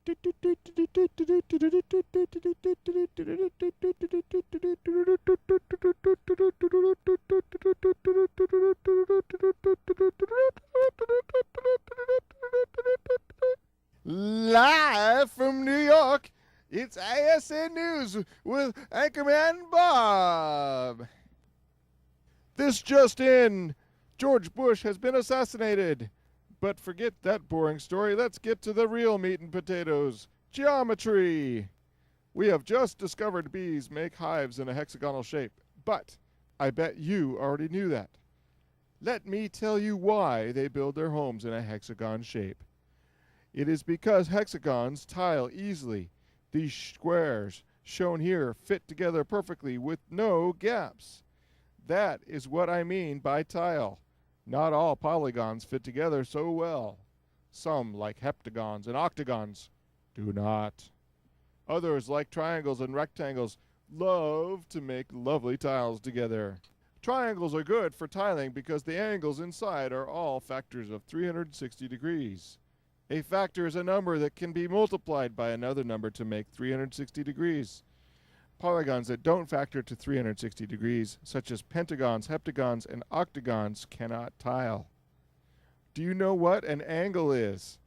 Live from New York, it's ASN News with Anchorman Bob. This just in, George Bush has been assassinated. But forget that boring story. Let's get to the real meat and potatoes. Geometry. We have just discovered bees make hives in a hexagonal shape. But I bet you already knew that. Let me tell you why they build their homes in a hexagon shape. It is because hexagons tile easily. These squares shown here fit together perfectly with no gaps. That is what I mean by tile. Not all polygons fit together so well. Some, like heptagons and octagons, do not. Others, like triangles and rectangles, love to make lovely tiles together. Triangles are good for tiling because the angles inside are all factors of 360 degrees. A factor is a number that can be multiplied by another number to make 360 degrees. Polygons that don't factor to 360 degrees, such as pentagons, heptagons, and octagons, cannot tile. Do you know what an angle is?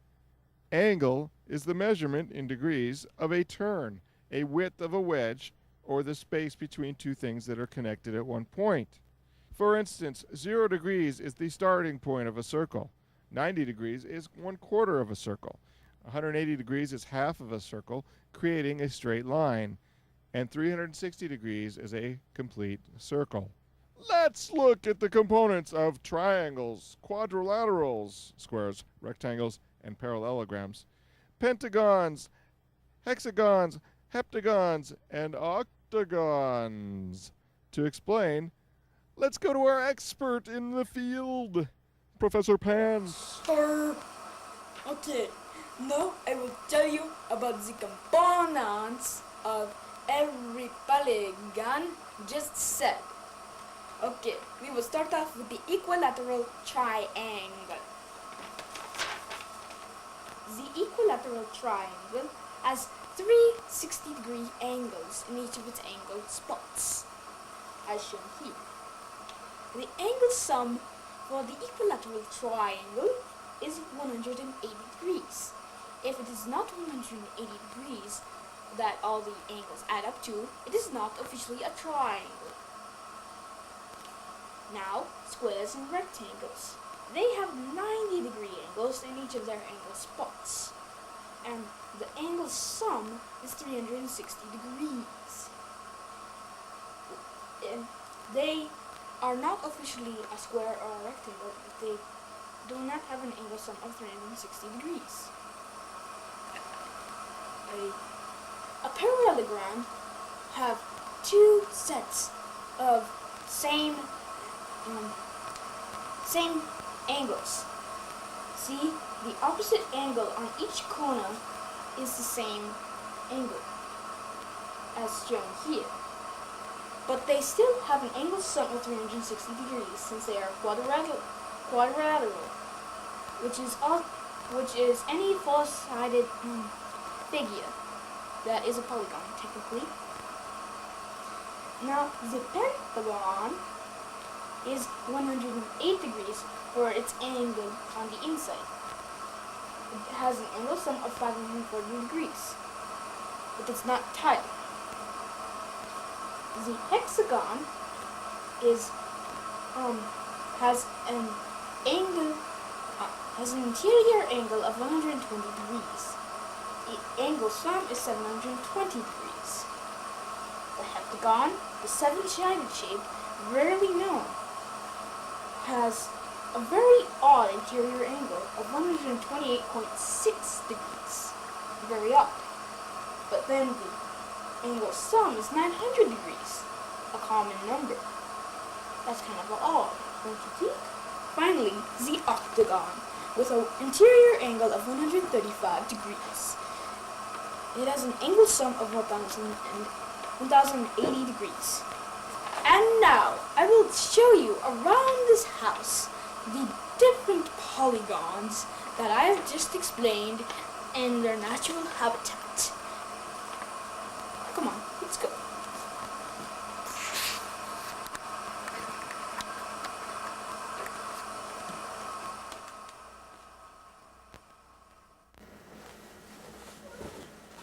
Angle is the measurement in degrees of a turn, a width of a wedge, or the space between two things that are connected at one point. For instance, 0 degrees is the starting point of a circle. 90 degrees is 1/4 of a circle. 180 degrees is half of a circle, creating a straight line. And 360 degrees is a complete circle. Let's look at the components of triangles, quadrilaterals, squares, rectangles, and parallelograms, pentagons, hexagons, heptagons, and octagons. To explain, let's go to our expert in the field, Professor Pans. Okay, now I will tell you about the components of every polygon just said. Okay, we will start off with the equilateral triangle. The equilateral triangle has 360-degree angles in each of its angle spots, as shown here. The angle sum for the equilateral triangle is 180 degrees. If it is not 180 degrees that all the angles add up to, it is not officially a triangle. Now, squares and rectangles. They have 90-degree angles in each of their angle spots, and the angle sum is 360 degrees. And they are not officially a square or a rectangle if they do not have an angle sum of 360 degrees. A parallelogram have two sets of same angles. See, the opposite angle on each corner is the same angle as shown here. But they still have an angle sum of 360 degrees since they are quadrilateral, which is any four-sided figure that is a polygon, technically. Now, the pentagon is 108 degrees for its angle on the inside. It has an angle sum of 540 degrees, but it's not tiled. The hexagon has an interior angle of 120 degrees. The angle sum is 720 degrees. The heptagon, the seven-sided shape, rarely known, has a very odd interior angle of 128.6 degrees. Very odd. But then the angle sum is 900 degrees, a common number. That's kind of odd, don't you think? Finally, the octagon, with an interior angle of 135 degrees. It has an angle sum of 1080 degrees. And now, I will show you around this house the different polygons that I have just explained in their natural habitat. Come on, let's go.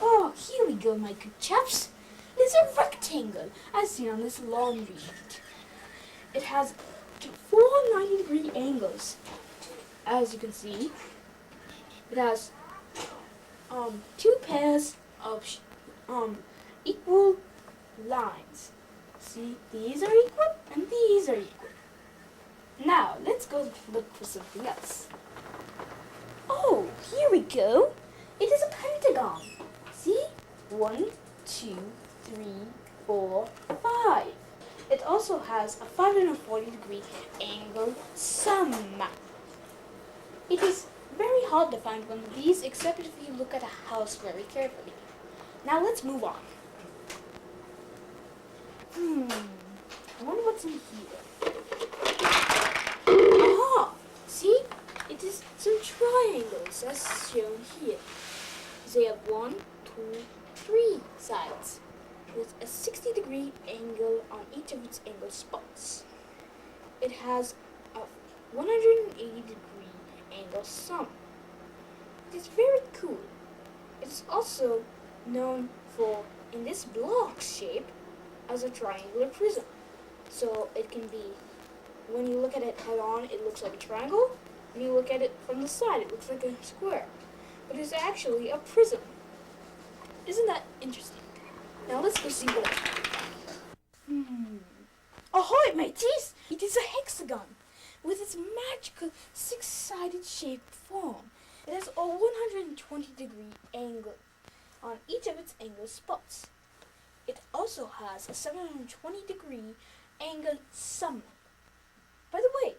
Oh, here we go, my good chaps. It is a rectangle, as seen on this laundry sheet. It has 490-degree angles. As you can see, it has two pairs of equal lines. See, these are equal and these are equal. Now, let's go look for something else. Oh, here we go. It is a pentagon. See? 1, 2, 3, 4, 5. It also has a 540-degree angle sum. It is very hard to find one of these, except if you look at a house very carefully. Now let's move on. I wonder what's in here. Aha! See? It is some triangles, as shown here. They have 1, 2, 3 sides, with a 60-degree angle on each of its angle spots. It has a 180-degree angle sum. It is very cool. It is also known for, in this block shape, as a triangular prism. So it can be, when you look at it head on, it looks like a triangle. When you look at it from the side, it looks like a square. But it's actually a prism. Isn't that interesting? Now let's go see what Ahoy, mateys! It is a hexagon with its magical six-sided shaped form. It has a 120-degree angle on each of its angle spots. It also has a 720-degree angle sum. By the way,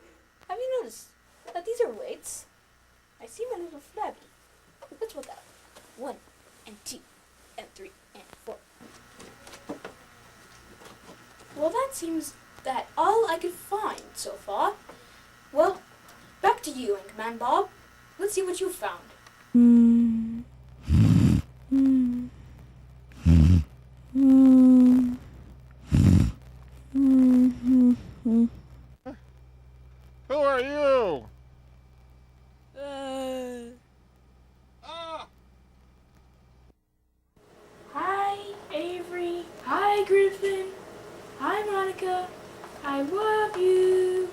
have you noticed that these are weights? I see my little flabby. Let's work out. 1 and 2 and 3 and 4. Well, that seems that all I could find so far. Well, back to you, Anchorman Bob. Let's see what you found. Who are you? Hi, Avery. Hi, Griffin. Hi, Monica. I love you.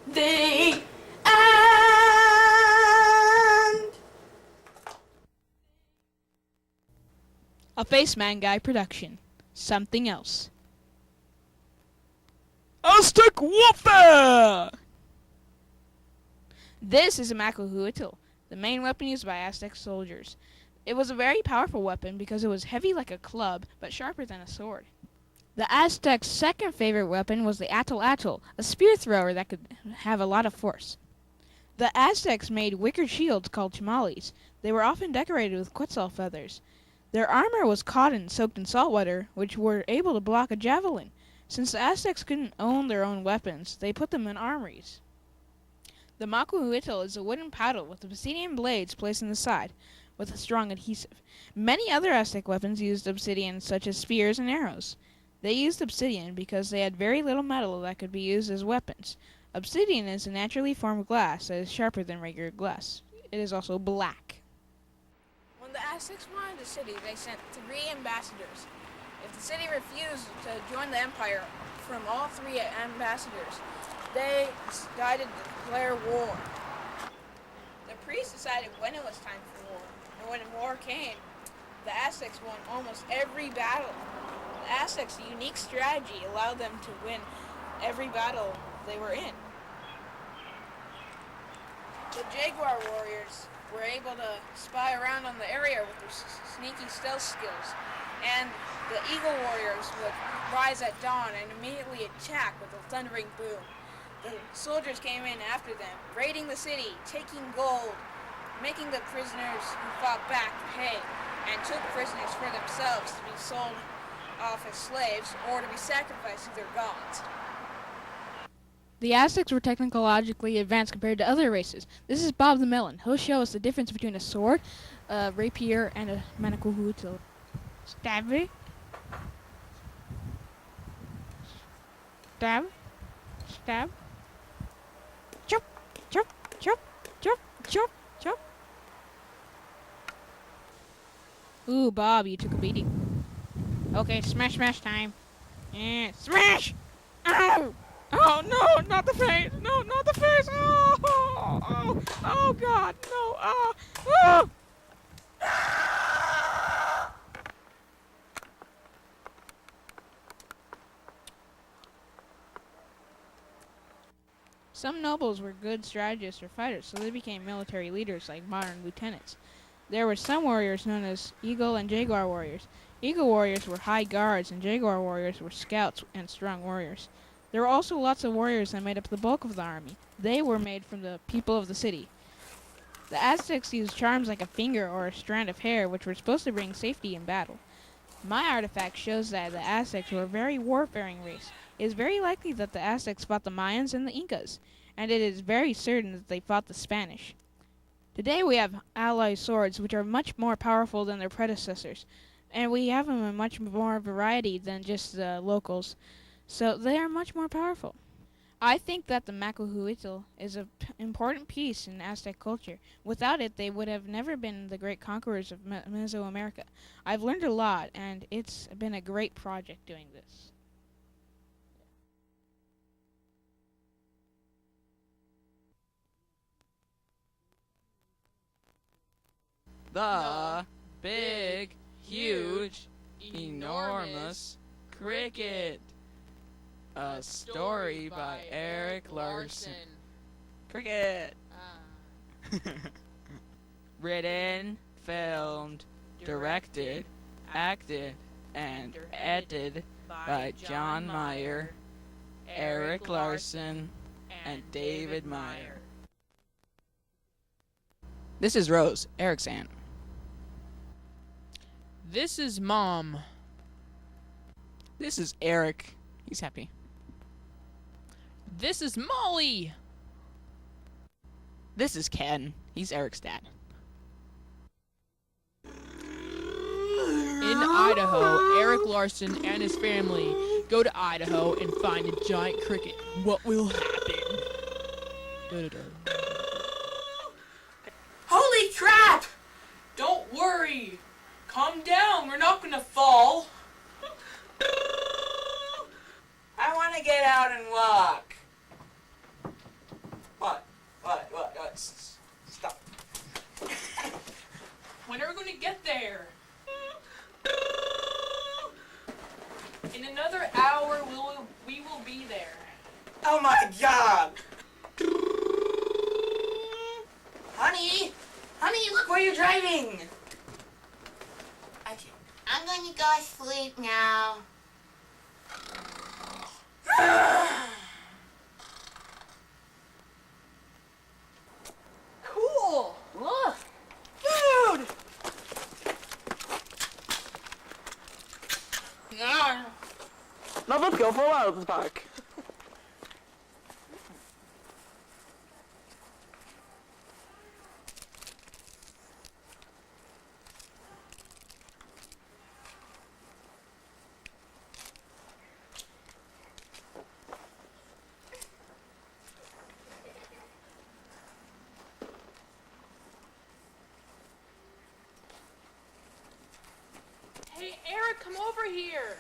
The end. A Faceman Guy production. Something else. Aztec Warfare! This is a Macahuitl, the main weapon used by Aztec soldiers. It was a very powerful weapon because it was heavy like a club, but sharper than a sword. The Aztecs' second favorite weapon was the Atl, a spear thrower that could have a lot of force. The Aztecs made wicker shields called chamales. They were often decorated with quetzal feathers. Their armor was cotton soaked in salt water, which were able to block a javelin. Since the Aztecs couldn't own their own weapons, they put them in armories. The Macahuitl is a wooden paddle with obsidian blades placed in the side, with a strong adhesive. Many other Aztec weapons used obsidian, such as spears and arrows. They used obsidian because they had very little metal that could be used as weapons. Obsidian is a naturally formed glass that is sharper than regular glass. It is also black. When the Aztecs wanted a city, they sent 3 ambassadors. If the city refused to join the empire from all 3 ambassadors, they decided to declare war. The priests decided when it was time for war, and when war came, the Aztecs won almost every battle. The Aztecs' unique strategy allowed them to win every battle they were in. The Jaguar warriors were able to spy around on the area with their sneaky stealth skills, and the Eagle warriors would rise at dawn and immediately attack with a thundering boom. The soldiers came in after them, raiding the city, taking gold, making the prisoners who fought back pay. and took prisoners for themselves to be sold off as slaves or to be sacrificed to their gods. The Aztecs were technologically advanced compared to other races. This is Bob the Melon. He'll show us the difference between a sword, a rapier, and a manacuhuitl. Stabby. Stab. Stab. Chop. Chop. Chop. Chop. Chop. Chop. Ooh, Bob, you took a beating. Okay, smash time. Yeah, smash! Ow! Oh no, not the face! No, not the face! Oh God, no! Oh! Some nobles were good strategists or fighters, so they became military leaders like modern lieutenants. There were some warriors known as Eagle and Jaguar warriors. Eagle warriors were high guards, and Jaguar warriors were scouts and strong warriors. There were also lots of warriors that made up the bulk of the army. They were made from the people of the city. The Aztecs used charms like a finger or a strand of hair, which were supposed to bring safety in battle. My artifact shows that the Aztecs were a very warfaring race. It is very likely that the Aztecs fought the Mayans and the Incas, and it is very certain that they fought the Spanish. Today we have alloy swords, which are much more powerful than their predecessors, and we have them in much more variety than just the locals. So they are much more powerful. I think that the Macuhuitl is an important piece in Aztec culture. Without it, they would have never been the great conquerors of Mesoamerica. I've learned a lot, and it's been a great project doing this. The big, huge, enormous cricket. A story by Eric Larson. Cricket. Written, filmed, directed, acted, and edited by John Meyer, Eric Larson, and David Meyer. This is Rose, Eric's aunt. This is Mom. This is Eric. He's happy. This is Molly. This is Ken. He's Eric's dad. In Idaho, Eric Larson and his family go to Idaho and find a giant cricket. What will happen? Da-da-da. Holy crap! Don't worry. Calm down. We're not gonna fall. I want to get out and walk. What? Stop. When are we gonna get there? In another hour, we will be there. Oh my God! Honey, look where you're driving. Okay, I'm gonna go sleep now. Cool! Look! Dude! Now let's go for a while at the park. Hey, Eric, come over here.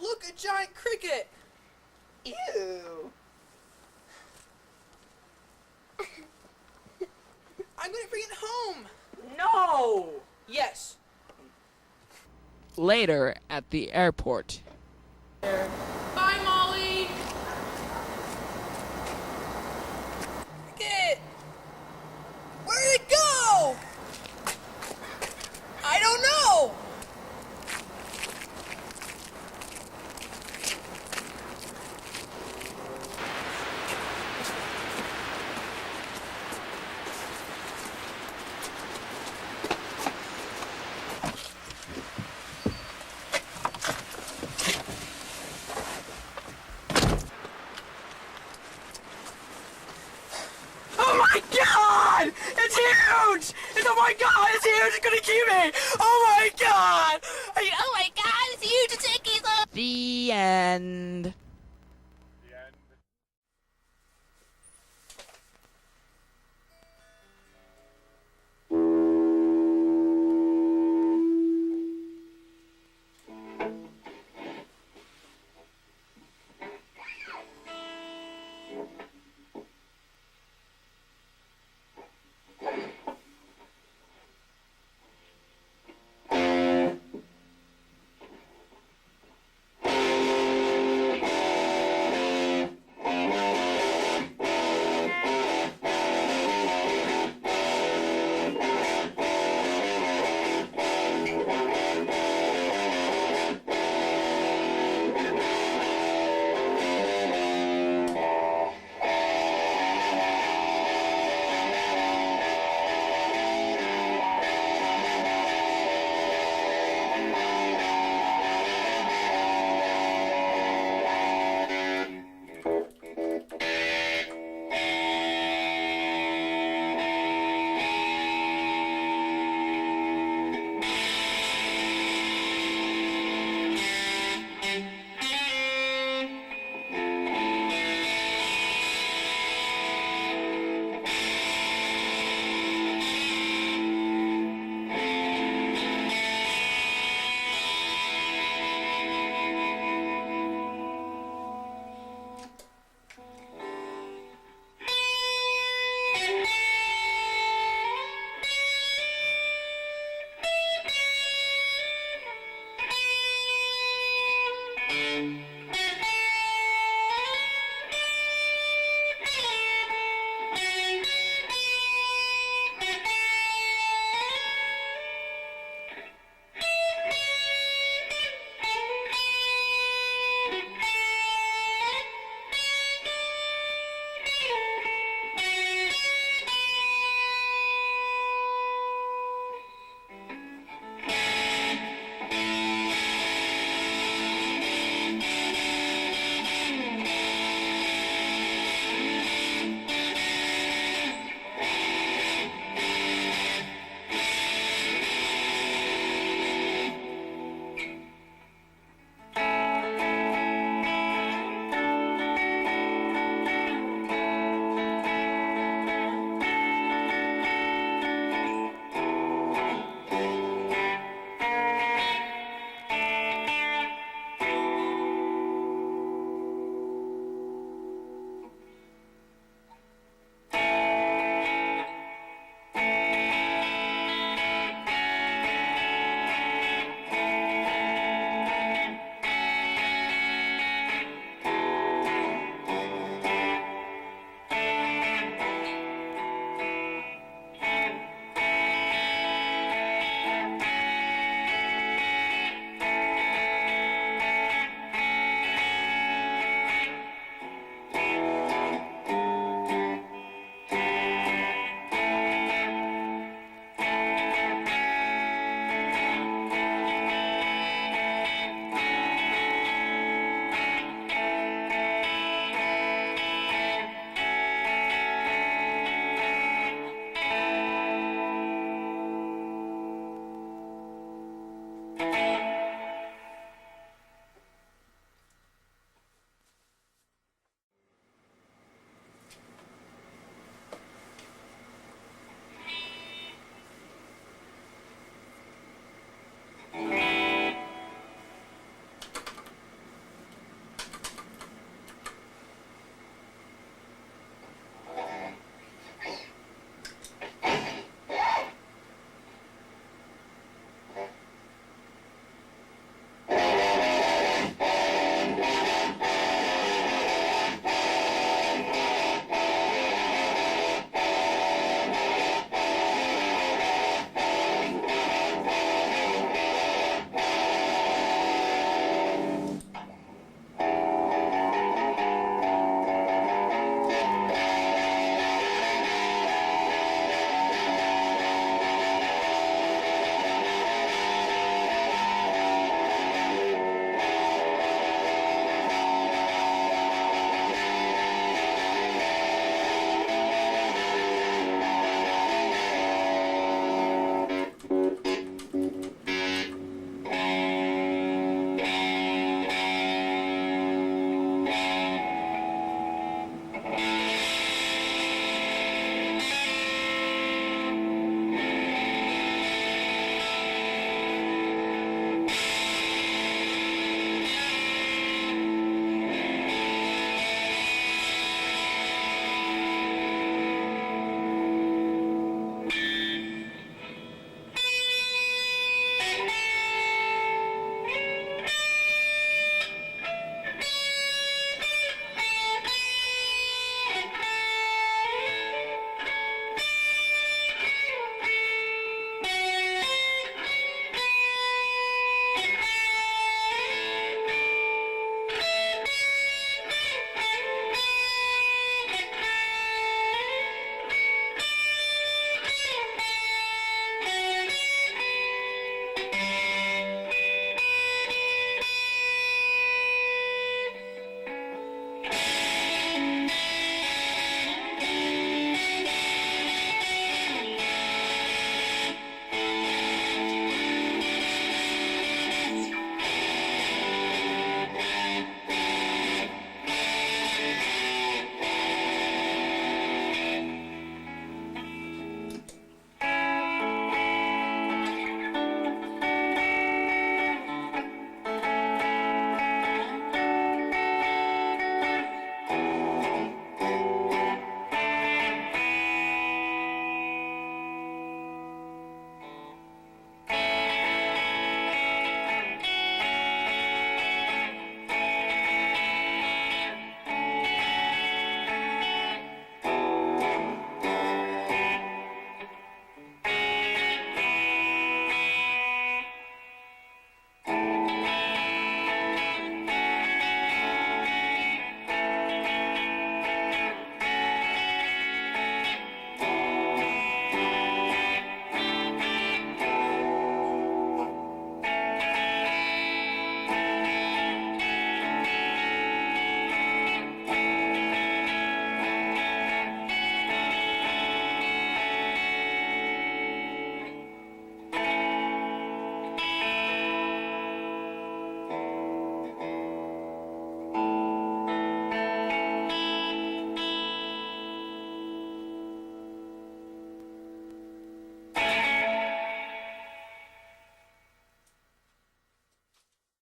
Look, a giant cricket! Ew! I'm gonna bring it home. No! Yes. Later at the airport. Bye, Molly. Cricket! Where did it go? I don't know! my god! It's huge! Oh my god, it's huge! It's gonna kill me! Oh my god! Oh my god, it's huge! It's icky! The end.